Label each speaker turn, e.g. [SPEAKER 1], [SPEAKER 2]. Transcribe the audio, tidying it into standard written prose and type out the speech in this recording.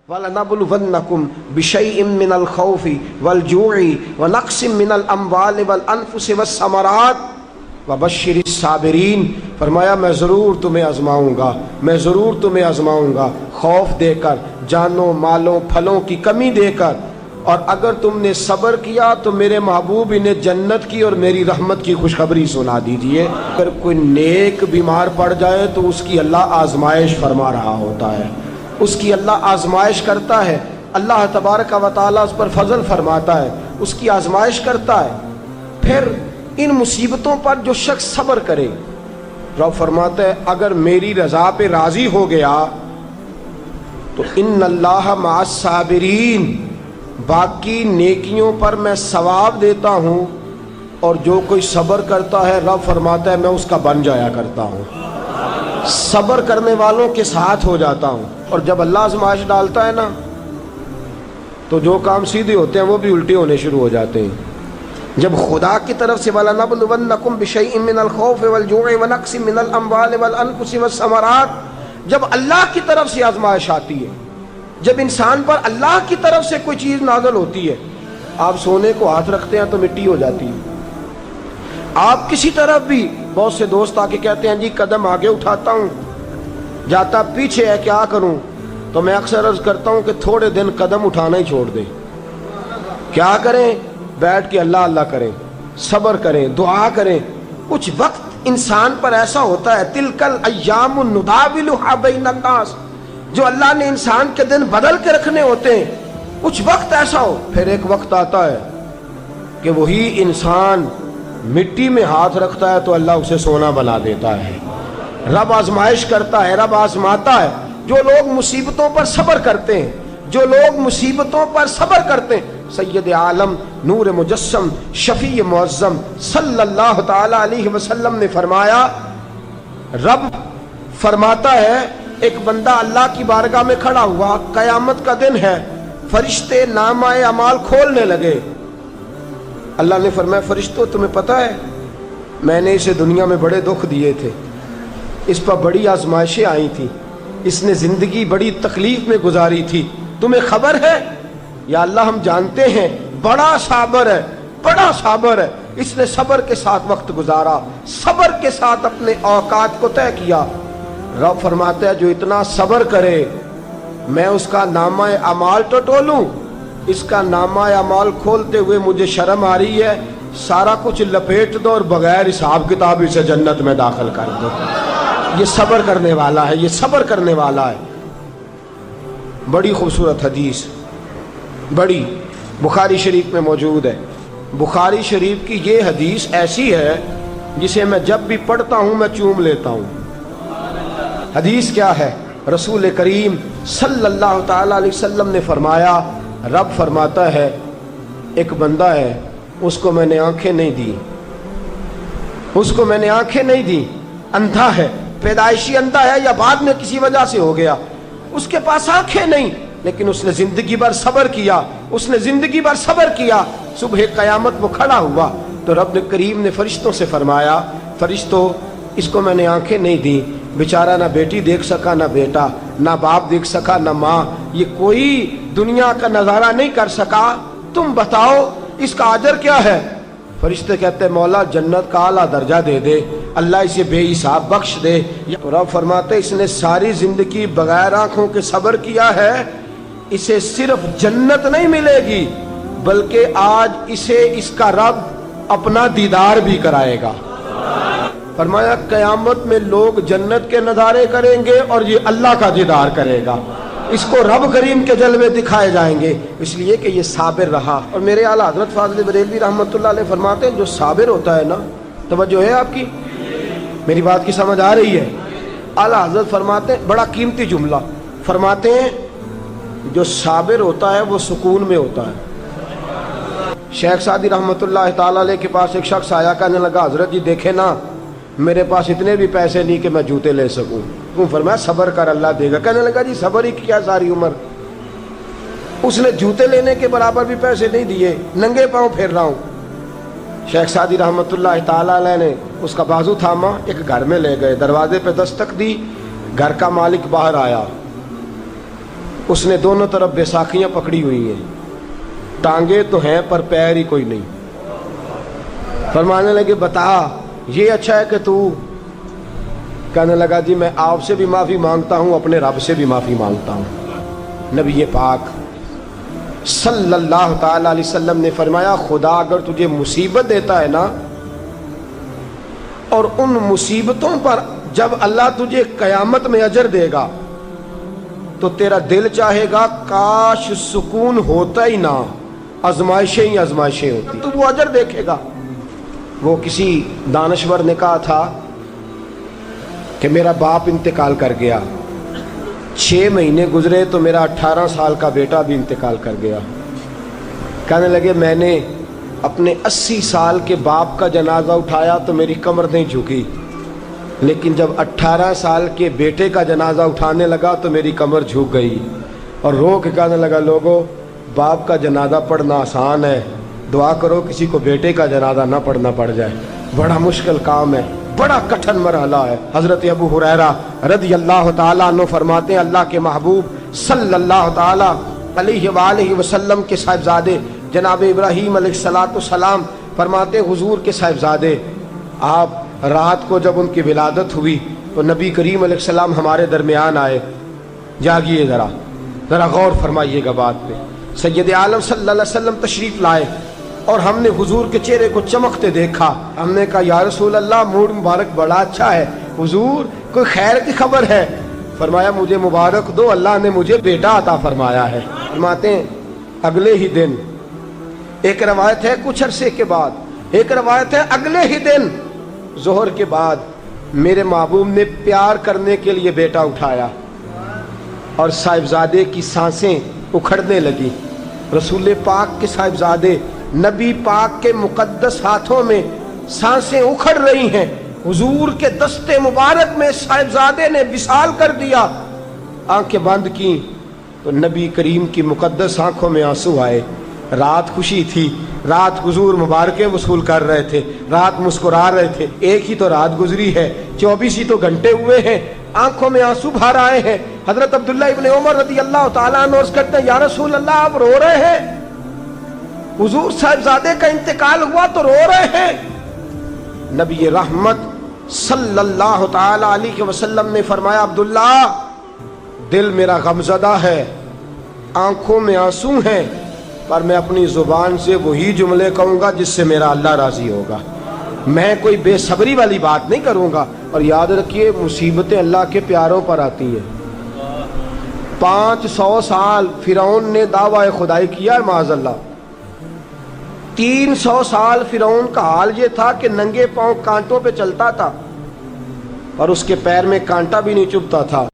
[SPEAKER 1] وَلَنَبْلُوَنَّكُمْ بِشَيْءٍ مِّنَ الْخَوْفِ وَالْجُوعِ وَنَقْصٍ مِّنَ الْأَمْوَالِ وَالْأَنفُسِ وَالثَّمَرَاتِ وَبَشِّرِ الصَّابِرِينَ۔ فرمایا میں ضرور تمہیں آزماؤں گا، میں ضرور تمہیں آزماؤں گا، خوف دے کر، جانوں مالوں پھلوں کی کمی دے کر، اور اگر تم نے صبر کیا تو میرے محبوب انہیں جنت کی اور میری رحمت کی خوشخبری سنا دیجئے۔ اگر کوئی نیک بیمار پڑ جائے تو اس کی اللہ آزمائش فرما رہا ہوتا ہے، اس کی اللہ آزمائش کرتا ہے، اللہ تبارک و تعالیٰ اس پر فضل فرماتا ہے، اس کی آزمائش کرتا ہے۔ پھر ان مصیبتوں پر جو شخص صبر کرے، رب فرماتا ہے اگر میری رضا پہ راضی ہو گیا تو ان اللہ مع الصابرین، باقی نیکیوں پر میں ثواب دیتا ہوں، اور جو کوئی صبر کرتا ہے رب فرماتا ہے میں اس کا بن جایا کرتا ہوں، صبر کرنے والوں کے ساتھ ہو جاتا ہوں۔ اور جب اللہ آزمائش ڈالتا ہے نا تو جو کام سیدھے ہوتے ہیں وہ بھی الٹے ہونے شروع ہو جاتے ہیں۔ جب خدا کی طرف سے وَلَنَبْلُوَنَّكُمْ بِشَيْءٍ مِّنَ الْخَوْفِ وَالْجُوعِ وَنَقْصٍ مِّنَ الْأَمْوَالِ وَالْأَنفُسِ وَالثَّمَرَاتِ، جب اللہ کی طرف سے آزمائش آتی ہے، جب انسان پر اللہ کی طرف سے کوئی چیز نازل ہوتی ہے، آپ سونے کو ہاتھ رکھتے ہیں تو مٹی ہو جاتی ہے۔ آپ کسی طرف بھی، بہت سے دوست آ کے کہتے ہیں جی قدم آگے اٹھاتا ہوں جاتا پیچھے ہے، کیا کروں؟ تو میں اکثر عرض کرتا ہوں کہ تھوڑے دن قدم اٹھانا ہی چھوڑ دیں۔ کیا کریں؟ بیٹھ کے اللہ اللہ کریں، صبر کریں، دعا کریں۔ کچھ وقت انسان پر ایسا ہوتا ہے، تلک الایام نداولها بین الناس، جو اللہ نے انسان کے دن بدل کے رکھنے ہوتے ہیں، کچھ وقت ایسا ہو، پھر ایک وقت آتا ہے کہ وہی انسان مٹی میں ہاتھ رکھتا ہے تو اللہ اسے سونا بنا دیتا ہے۔ رب آزمائش کرتا ہے، رب آزماتا ہے۔ جو لوگ مصیبتوں پر صبر کرتے ہیں، جو لوگ مصیبتوں پر صبر کرتے ہیں، سید عالم نور مجسم شفیع معظم صلی اللہ تعالی علیہ وسلم نے فرمایا، رب فرماتا ہے ایک بندہ اللہ کی بارگاہ میں کھڑا ہوا، قیامت کا دن ہے، فرشتے نامہ اعمال کھولنے لگے۔ اللہ نے فرمایا فرشتوں تمہیں پتہ ہے میں نے اسے دنیا میں بڑے دکھ دیے تھے، اس پر بڑی آزمائشیں آئی تھیں، اس نے زندگی بڑی تکلیف میں گزاری تھی، تمہیں خبر ہے؟ یا اللہ ہم جانتے ہیں، بڑا صابر ہے، بڑا صابر ہے، اس نے صبر کے ساتھ وقت گزارا، صبر کے ساتھ اپنے اوقات کو طے کیا۔ رب فرماتا ہے جو اتنا صبر کرے میں اس کا نامہ اعمال ٹٹولوں، اس کا نامہ اعمال کھولتے ہوئے مجھے شرم آ رہی ہے، سارا کچھ لپیٹ دو اور بغیر حساب کتاب اسے جنت میں داخل کر دو۔ یہ صبر کرنے والا ہے، یہ صبر کرنے والا ہے۔ بڑی خوبصورت حدیث، بڑی، بخاری شریف میں موجود ہے۔ بخاری شریف کی یہ حدیث ایسی ہے جسے میں جب بھی پڑھتا ہوں میں چوم لیتا ہوں۔ حدیث کیا ہے؟ رسول کریم صلی اللہ تعالی علیہ وسلم نے فرمایا، رب فرماتا ہے ایک بندہ ہے، اس کو میں نے آنکھیں نہیں دی، اس کو میں نے آنکھیں نہیں دی، اندھا ہے، پیدائشی اندھا ہے یا بعد میں کسی وجہ سے ہو گیا، اس کے پاس آنکھیں نہیں، لیکن اس نے زندگی بھر صبر کیا، اس نے زندگی بھر صبر کیا۔ صبح قیامت وہ کھڑا ہوا تو رب کریم نے فرشتوں سے فرمایا، فرشتوں اس کو میں نے آنکھیں نہیں دی، بیچارہ نہ بیٹی دیکھ سکا، نہ بیٹا، نہ باپ دیکھ سکا، نہ ماں، یہ کوئی دنیا کا نظارہ نہیں کر سکا، تم بتاؤ اس کا اجر کیا ہے؟ فرشتے کہتے ہیں مولا جنت کا اعلیٰ درجہ دے دے، اللہ اسے بے حساب بخش دے۔ تو رب فرماتے اس نے ساری زندگی بغیر آنکھوں کے صبر کیا ہے، اسے صرف جنت نہیں ملے گی بلکہ آج اسے اس کا رب اپنا دیدار بھی کرائے گا۔ فرمایا قیامت میں لوگ جنت کے نظارے کریں گے اور یہ اللہ کا دیدار کرے گا، اس کو رب کریم کے جلوے دکھائے جائیں گے، اس لیے کہ یہ صابر رہا۔ اور میرے اعلیٰ حضرت فاضل بریلوی رحمۃ اللہ علیہ فرماتے ہیں جو صابر ہوتا ہے نا، توجہ ہے آپ کی، میری بات کی سمجھ آ رہی ہے؟ اعلیٰ حضرت فرماتے ہیں بڑا قیمتی جملہ، فرماتے ہیں جو صابر ہوتا ہے وہ سکون میں ہوتا ہے۔ شیخ سعدی رحمۃ اللہ تعالیٰ علیہ کے پاس ایک شخص آیا، کہنے لگا حضرت جی دیکھیں نا میرے پاس اتنے بھی پیسے نہیں کہ میں جوتے لے سکوں۔ فرمایا صبر کر اللہ دے گا۔ کہنے لگا جی صبر ہی کیا ساری عمر، اس نے جوتے لینے کے برابر بھی پیسے نہیں دیے، ننگے پاؤں پھر رہا ہوں۔ شیخ سعدی رحمۃ اللہ تعالیٰ علیہ نے اس کا بازو تھاما، ایک گھر میں لے گئے، دروازے پہ دستک دی، گھر کا مالک باہر آیا، اس نے دونوں طرف بیساکھیاں پکڑی ہوئی ہیں، ٹانگیں تو ہیں پر پیر ہی کوئی نہیں۔ فرمانے لگے بتا یہ اچھا ہے کہ تو؟ کہنے لگا جی میں آپ سے بھی معافی مانگتا ہوں، اپنے رب سے بھی معافی مانگتا ہوں۔ نبی پاک صلی اللہ تعالی علیہ وسلم نے فرمایا خدا اگر تجھے مصیبت دیتا ہے نا، اور ان مصیبتوں پر جب اللہ تجھے قیامت میں اجر دے گا تو تیرا دل چاہے گا کاش سکون ہوتا ہی نہ، آزمائشیں ہی آزمائشیں ہوتی، تو وہ اجر دیکھے گا۔ وہ کسی دانشور نے کہا تھا کہ میرا باپ انتقال کر گیا، 6 مہینے گزرے تو میرا 18 سال کا بیٹا بھی انتقال کر گیا۔ کہنے لگے میں نے اپنے 80 سال کے باپ کا جنازہ اٹھایا تو میری کمر نہیں جھکی، لیکن جب 18 سال کے بیٹے کا جنازہ اٹھانے لگا تو میری کمر جھک گئی، اور رو کے کہنے لگا لوگو باپ کا جنازہ پڑھنا آسان ہے، دعا کرو کسی کو بیٹے کا جنازہ نہ پڑھنا پڑ جائے، بڑا مشکل کام ہے، بڑا کٹھن مرحلہ ہے۔ حضرت ابو ہریرہ رضی اللہ تعالیٰ عنہ فرماتے ہیں اللہ کے محبوب صلی اللہ تعالیٰ علیہ وآلہ وسلم کے صاحبزادے جناب ابراہیم علیہ السلام فرماتے ہیں حضور کے صاحبزادے آپ رات کو جب ان کی ولادت ہوئی تو نبی کریم علیہ السلام ہمارے درمیان آئے۔ جاگیے ذرا غور فرمائیے گا بات پہ۔ سید عالم صلی اللہ علیہ وسلم تشریف لائے اور ہم نے حضور کے چہرے کو چمکتے دیکھا۔ ہم نے کہا یا رسول اللہ موڈ مبارک بڑا اچھا ہے، حضور کوئی خیر کی خبر ہے؟ فرمایا مجھے مبارک دو، اللہ نے مجھے بیٹا عطا فرمایا ہے۔ فرماتے ہیں اگلے ہی دن، ایک روایت ہے کچھ عرصے کے بعد، ایک روایت ہے اگلے ہی دن ظہر کے بعد میرے محبوب نے پیار کرنے کے لیے بیٹا اٹھایا اور صاحبزادے کی سانسیں اکھڑنے لگی۔ رسول پاک کے صاحبزادے نبی پاک کے مقدس ہاتھوں میں سانسیں اکھڑ رہی ہیں، حضور کے دستے مبارک میں صاحبزادے نے وصال کر دیا۔ آنکھیں بند کی تو نبی کریم کی مقدس آنکھوں میں آنسو آئے۔ رات خوشی تھی، رات حضور مبارکیں وصول کر رہے تھے، رات مسکرا رہے تھے، ایک ہی تو رات گزری ہے، 24 ہی تو گھنٹے ہوئے ہیں، آنکھوں میں آنسو بھر آئے ہیں۔ حضرت عبداللہ ابن عمر رضی اللہ تعالیٰ عنہ عرض کرتے ہیں یا رسول اللہ آپ رو رہے ہیں؟ حضور صاحبزادے کا انتقال ہوا تو رو رہے ہیں؟ نبی رحمت صلی اللہ تعالیٰ علیہ وسلم نے فرمایا عبداللہ دل میرا غمزدہ ہے، آنکھوں میں آنسو ہیں، پر میں اپنی زبان سے وہی جملے کہوں گا جس سے میرا اللہ راضی ہوگا، میں کوئی بے صبری والی بات نہیں کروں گا۔ اور یاد رکھیے مصیبتیں اللہ کے پیاروں پر آتی ہیں۔ 500 سال فرعون نے دعویٰ خدائی کیا ہے معاذ اللہ، 300 سال فرعون کا حال یہ تھا کہ ننگے پاؤں کانٹوں پہ چلتا تھا اور اس کے پیر میں کانٹا بھی نہیں چبھتا تھا۔